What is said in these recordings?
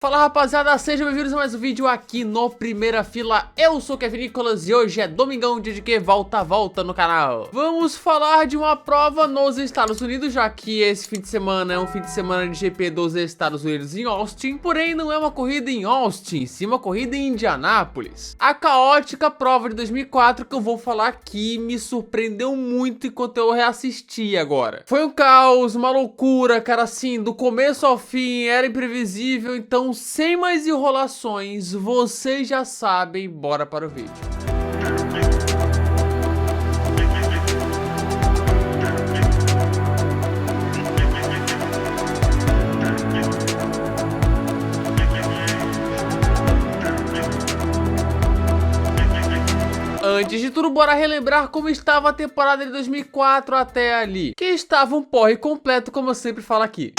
Fala rapaziada, sejam bem-vindos a mais um vídeo aqui no Primeira Fila. Eu sou o Kevin Nicolas e hoje é domingão, dia de que volta no canal. Vamos falar de uma prova nos Estados Unidos, já que esse fim de semana é um fim de semana de GP dos Estados Unidos em Austin. Porém, não é uma corrida em Austin, sim uma corrida em Indianápolis. A caótica prova de 2004 que eu vou falar aqui me surpreendeu muito enquanto eu reassisti agora. Foi um caos, uma loucura, cara, assim, do começo ao fim, era imprevisível, então sem mais enrolações, vocês já sabem, bora para o vídeo. Antes de tudo, bora relembrar como estava a temporada de 2004 até ali, que estava um porre completo, como eu sempre falo aqui.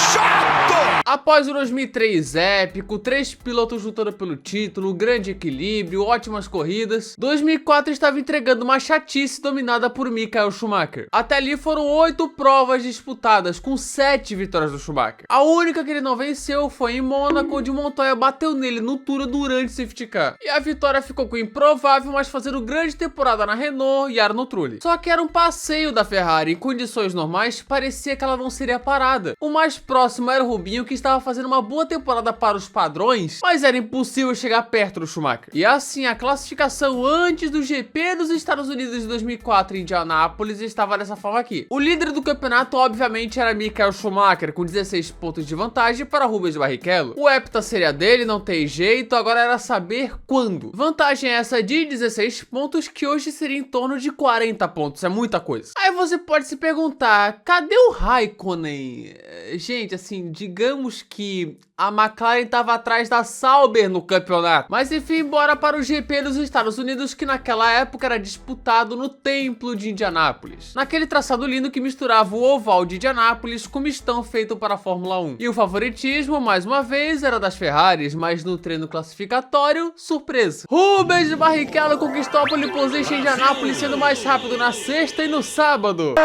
Após o 2003 épico, 3 pilotos lutando pelo título, grande equilíbrio, ótimas corridas, 2004 estava entregando uma chatice dominada por Michael Schumacher. Até ali foram 8 provas disputadas, com 7 vitórias do Schumacher. A única que ele não venceu foi em Mônaco, onde Montoya bateu nele no Tura durante o safety car. E a vitória ficou com o improvável, mas fazendo grande temporada na Renault e Arno Trulli. Só que era um passeio da Ferrari, em condições normais, parecia que ela não seria parada. O mais próximo era o Rubinho, que estava fazendo uma boa temporada para os padrões, mas era impossível chegar perto do Schumacher. E assim, a classificação antes do GP dos Estados Unidos de 2004 em Indianápolis estava dessa forma aqui. O líder do campeonato, obviamente, era Michael Schumacher, com 16 pontos de vantagem para Rubens Barrichello. O hepta seria dele, não tem jeito, agora era saber quando. Vantagem essa de 16 pontos, que hoje seria em torno de 40 pontos, é muita coisa. Aí você pode se perguntar, cadê o Raikkonen? Gente, assim, digamos que a McLaren estava atrás da Sauber no campeonato. Mas enfim, bora para o GP dos Estados Unidos, que naquela época era disputado no Templo de Indianápolis. Naquele traçado lindo que misturava o oval de Indianápolis com o mistão feito para a Fórmula 1. E o favoritismo, mais uma vez, era das Ferraris, mas no treino classificatório, surpresa. Rubens Barrichello conquistou a pole position em Indianápolis, sendo mais rápido na sexta e no sábado.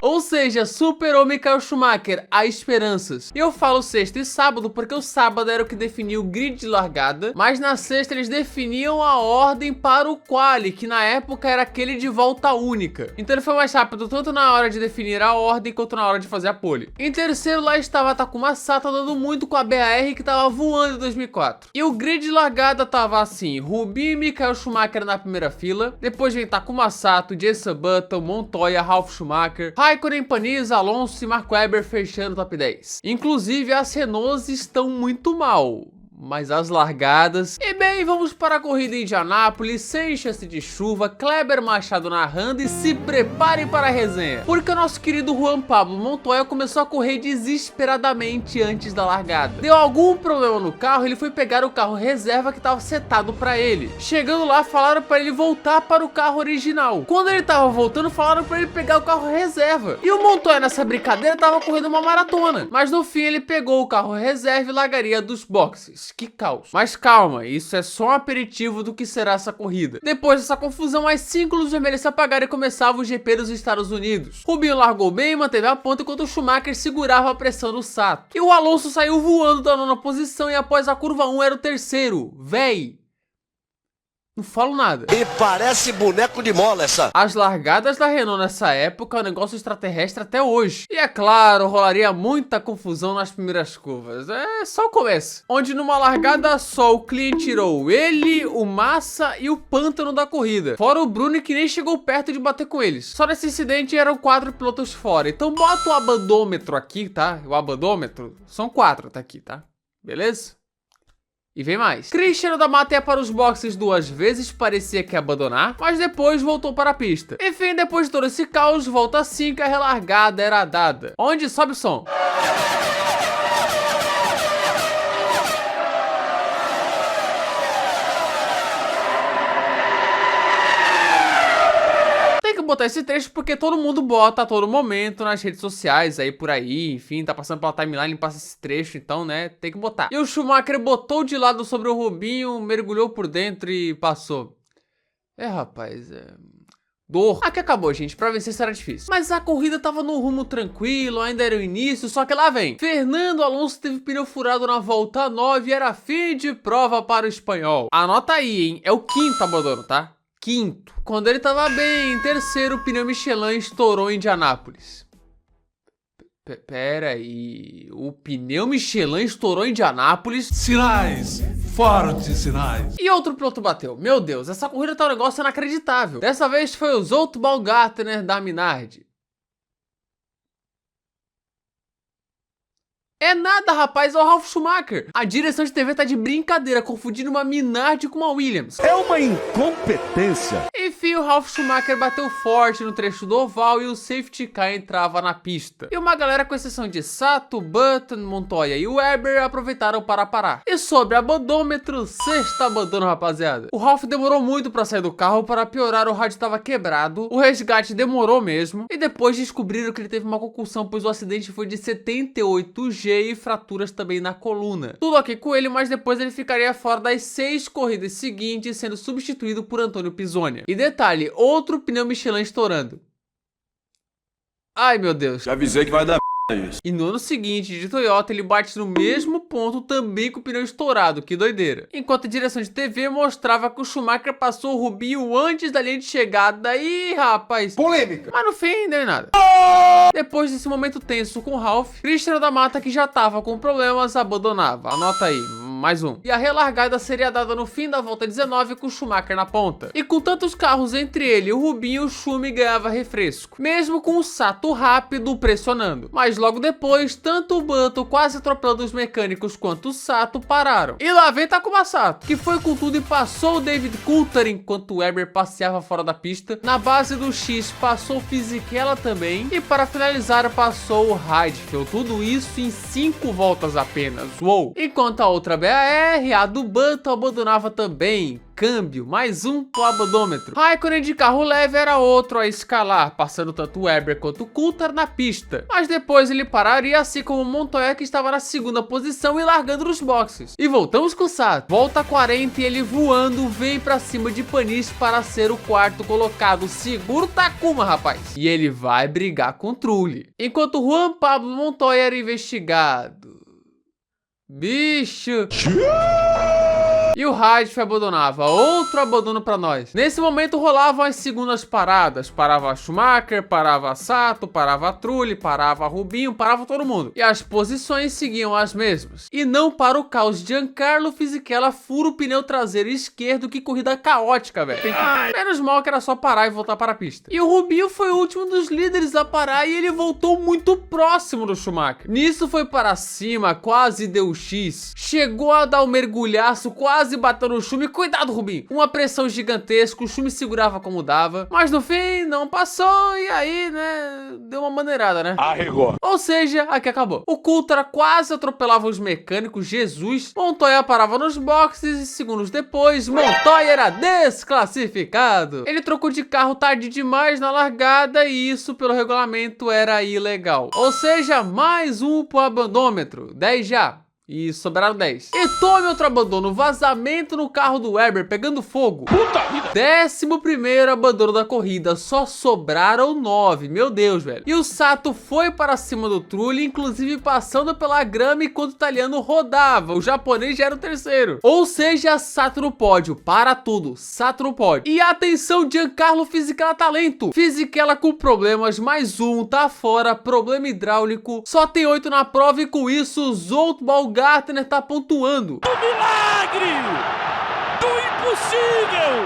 Ou seja, superou Michael Schumacher, há esperanças. E eu falo sexta e sábado porque o sábado era o que definia o grid de largada, mas na sexta eles definiam a ordem para o quali, que na época era aquele de volta única. Então ele foi mais rápido tanto na hora de definir a ordem quanto na hora de fazer a pole. Em terceiro lá estava Takuma Sato dando muito com a BAR, que estava voando em 2004. E o grid de largada tava assim, Rubinho e Michael Schumacher na primeira fila, depois vem Takuma Sato, Jenson Button, Montoya, Ralf Schumacher, Raikkonen, Panis, Alonso e Mark Webber fechando o top 10. Inclusive as Renaults estão muito mal, mas as largadas... E bem, vamos para a corrida em Indianápolis, sem chance de chuva, Kleber Machado narrando, e se preparem para a resenha, porque o nosso querido Juan Pablo Montoya começou a correr desesperadamente antes da largada. Deu algum problema no carro, ele foi pegar o carro reserva que estava setado para ele. Chegando lá, falaram para ele voltar para o carro original. Quando ele estava voltando, falaram para ele pegar o carro reserva. E o Montoya nessa brincadeira estava correndo uma maratona, mas no fim ele pegou o carro reserva e largaria dos boxes. Que caos. Mas calma, isso é só um aperitivo do que será essa corrida. Depois dessa confusão, as 5 luzes vermelhas se apagaram e começava o GP dos Estados Unidos. Rubinho largou bem e manteve a ponta enquanto o Schumacher segurava a pressão do Sato. E o Alonso saiu voando da 9ª posição e após a curva 1 era o terceiro. Véi, não falo nada. E parece boneco de mola essa. As largadas da Renault nessa época é um negócio extraterrestre até hoje. E é claro, rolaria muita confusão nas primeiras curvas. É só o começo. Onde numa largada só o cliente tirou ele, o Massa e o pântano da corrida. Fora o Bruno, que nem chegou perto de bater com eles. Só nesse incidente eram 4 pilotos fora. Então bota o abandômetro aqui, tá? O abandômetro são 4, tá aqui, tá? Beleza? E vem mais. Cristiano da Mata ia para os boxes 2 vezes, parecia que ia abandonar, mas depois voltou para a pista. Enfim, depois de todo esse caos, volta 5, a relargada era dada. Onde sobe o som. Botar esse trecho porque todo mundo bota a todo momento nas redes sociais aí por aí, enfim, tá passando pela timeline, passa esse trecho, então, né, tem que botar. E o Schumacher botou de lado sobre o Rubinho, mergulhou por dentro e passou. Rapaz, dor. Aqui acabou, gente, pra vencer será difícil. Mas a corrida tava num rumo tranquilo, ainda era o início, só que lá vem. Fernando Alonso teve pneu furado na volta 9 e era fim de prova para o espanhol. Anota aí, hein, é o 5º abandono, tá? 5º. Quando ele tava bem, em terceiro, o pneu Michelin estourou em Indianápolis. Pera aí, o pneu Michelin estourou em Indianápolis? Sinais, fortes sinais. E outro piloto bateu. Meu Deus, essa corrida tá um negócio inacreditável. Dessa vez foi o Zolt Baumgartner da Minardi. É nada, rapaz, é o Ralf Schumacher. A direção de TV tá de brincadeira, confundindo uma Minardi com uma Williams. É uma incompetência. Enfim, o Ralf Schumacher bateu forte no trecho do oval e o safety car entrava na pista. E uma galera, com exceção de Sato, Button, Montoya e Webber, aproveitaram para parar. E sobre abandômetro, 6º abandono, rapaziada. O Ralf demorou muito para sair do carro, para piorar o rádio estava quebrado, o resgate demorou mesmo, e depois descobriram que ele teve uma concussão, pois o acidente foi de 78G e fraturas também na coluna. Tudo ok com ele, mas depois ele ficaria fora das 6 corridas seguintes, sendo substituído por Antônio Pisonia. E detalhe, outro pneu Michelin estourando. Ai, meu Deus. Já avisei que vai dar isso. E no ano seguinte, de Toyota, ele bate no mesmo ponto, também com o pneu estourado, que doideira. Enquanto a direção de TV mostrava que o Schumacher passou o Rubinho antes da linha de chegada. Ih, rapaz. Polêmica. Mas no fim, não deu em nada. Depois desse momento tenso com o Ralf, Cristiano da Mata, que já tava com problemas, abandonava. Anota aí, mais um. E a relargada seria dada no fim da volta 19 com o Schumacher na ponta. E com tantos carros entre ele e o Rubinho, o Schumi ganhava refresco, mesmo com o Sato rápido pressionando. Mas logo depois, tanto o Button quase atropelando os mecânicos quanto o Sato pararam. E lá vem Takuma Sato, que foi com tudo e passou o David Coulthard enquanto o Webber passeava fora da pista. Na base do X passou o Fisichella também. E para finalizar passou o Heidfeld. Tudo isso em 5 voltas apenas. Uou! Enquanto a outra BAR, a do Button, abandonava também. Câmbio, mais um pro abandômetro. Raikkonen de carro leve era outro a escalar, passando tanto o Webber quanto o Coulthard na pista. Mas depois ele pararia, assim como o Montoya, que estava na 2ª posição e largando nos boxes. E voltamos com o Sato. Volta 40 e ele voando vem pra cima de Panis para ser o 4º colocado. Segura o Takuma, rapaz. E ele vai brigar com o Trulli. Enquanto Juan Pablo Montoya era investigado. Bicho. E o Heidfeld abandonava, outro abandono pra nós. Nesse momento rolavam as segundas paradas. Parava Schumacher, parava Sato, parava Trulli, parava Rubinho, parava todo mundo. E as posições seguiam as mesmas. E não para o caos, Giancarlo Fisichella fura o pneu traseiro esquerdo. Que corrida caótica, velho. Menos mal que era só parar e voltar para a pista. E o Rubinho foi o último dos líderes a parar e ele voltou muito próximo do Schumacher. Nisso foi para cima, quase deu X. Chegou a dar um mergulhaço, quase bateu no Schumi. Cuidado, Rubinho. Uma pressão gigantesca, o Schumi segurava como dava. Mas no fim, não passou e aí, né, deu uma maneirada, né? Arregou. Ou seja, aqui acabou. O Coulthard quase atropelava os mecânicos, Jesus. Montoya parava nos boxes e segundos depois, Montoya era desclassificado. Ele trocou de carro tarde demais na largada e isso, pelo regulamento, era ilegal. Ou seja, mais um pro abandômetro. 10 já. E sobraram 10. E tome outro abandono, vazamento no carro do Webber pegando fogo. Puta vida! 11º abandono da corrida, só sobraram 9, meu Deus, velho. E o Sato foi para cima do Trulli, inclusive passando pela grama enquanto o italiano rodava. O japonês já era o 3º. Ou seja, Sato no pódio, para tudo, Sato no pódio. E atenção, Giancarlo Fisichella talento. Fisichella com problemas, mais um, tá fora, problema hidráulico. Só tem 8 na prova e com isso, o Zolt Baumgartner tá pontuando. O milagre! Do impossível!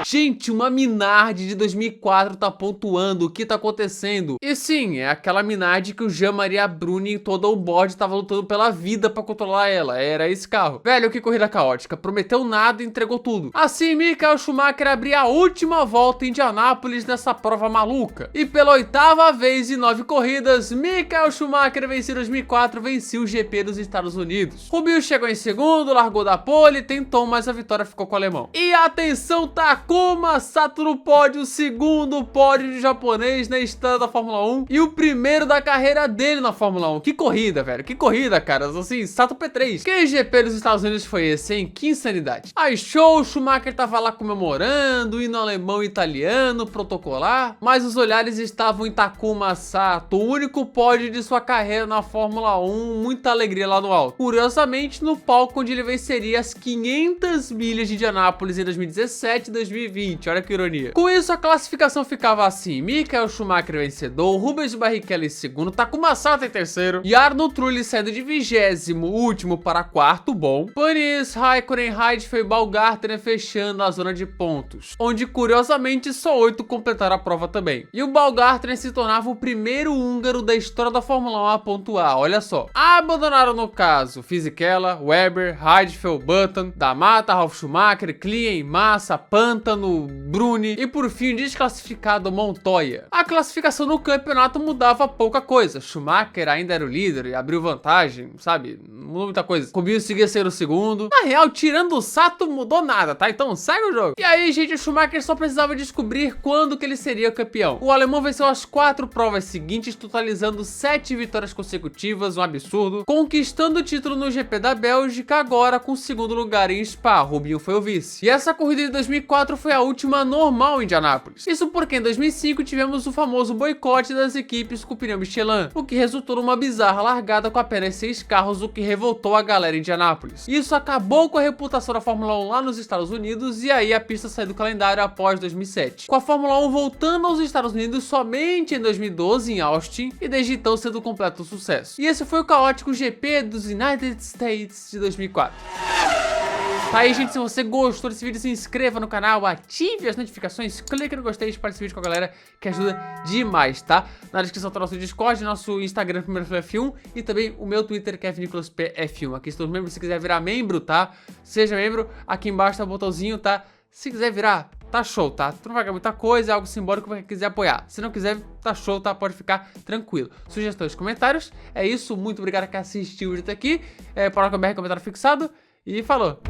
Gente, uma Minardi de 2004 tá pontuando. O que tá acontecendo? E sim, é aquela Minardi que o Jean-Marie Bruni e todo o board tava lutando pela vida pra controlar ela. Era esse carro. Velho, que corrida caótica. Prometeu nada e entregou tudo. Assim, Michael Schumacher abria a última volta em Indianápolis nessa prova maluca. E pela 8ª vez em 9 corridas, Michael Schumacher venceu 2004, venceu o GP dos Estados Unidos. Rubinho chegou em segundo, largou da pole, tentou, mas a vitória ficou com o alemão. E Atenção, Takuma Sato no pódio, o segundo pódio de japonês na história da Fórmula 1 e o primeiro da carreira dele na Fórmula 1. Que corrida, velho, que corrida, cara, assim, Sato P3. Que GP dos Estados Unidos foi esse, hein? Que insanidade. Aí show, o Schumacher tava lá comemorando, hino alemão e italiano, protocolar, mas os olhares estavam em Takuma Sato, o único pódio de sua carreira na Fórmula 1, muita alegria lá no alto. Curiosamente, no palco onde ele venceria as 500 milhas de Indianápolis em 2017 e 2020, olha que ironia. Com isso, a classificação ficava assim: Michael Schumacher vencedor, Rubens Barrichello em segundo, Takuma Sato em terceiro, Jarno Trulli saindo de 20º, último para quarto, bom. Panis, Raikkonen, Heidfeld e Baumgartner fechando a zona de pontos, onde curiosamente só 8 completaram a prova também. E o Baumgartner se tornava o primeiro húngaro da história da Fórmula 1 a pontuar, olha só. Abandonaram no caso Fisichella, Weber, Heidfeld, Button, Da Mata, Ralf Schumacher, Klien, Massa, Pantano, Bruni e por fim o desclassificado Montoya. A classificação no campeonato mudava pouca coisa, Schumacher ainda era o líder e abriu vantagem, sabe? Não mudou muita coisa. Kubica seguia ser o segundo. Na real, tirando o Sato, mudou nada, tá? Então segue o jogo. E aí, gente, o Schumacher só precisava descobrir quando que ele seria campeão. O alemão venceu as 4 provas seguintes, totalizando 7 vitórias consecutivas, um absurdo, conquistando o título no GP da Bélgica, agora com o segundo lugar em Spa. Rubinho foi o vice. E essa corrida de 2004 foi a última normal em Indianápolis. Isso porque em 2005 tivemos o famoso boicote das equipes com o pneu Michelin, o que resultou numa bizarra largada com apenas 6 carros, o que revoltou a galera em Indianápolis. Isso acabou com a reputação da Fórmula 1 lá nos Estados Unidos e aí a pista saiu do calendário após 2007. Com a Fórmula 1 voltando aos Estados Unidos somente em 2012 em Austin e desde então sendo um completo sucesso. E esse foi o caótico GP dos United States de 2004. Tá aí, gente, se você gostou desse vídeo, se inscreva no canal, ative as notificaçõões, clique no gostei e espalhe esse vídeo com a galera, que ajuda demais, tá? Na descrição tá nosso Discord, nosso Instagram, primeiro F1, e também o meu Twitter, que é Nicolas F1. Aqui estão os membros, se quiser virar membro, tá? Seja membro, aqui embaixo tá o botãozinho, tá? Se quiser virar, tá show, tá? Tu não vai ganhar muita coisa, é algo simbólico pra quem quiser apoiar. Se não quiser, tá show, tá? Pode ficar tranquilo. Sugestões, comentários, é isso. Muito obrigado que assistiu o vídeo até aqui. Para o comentário fixado e falou!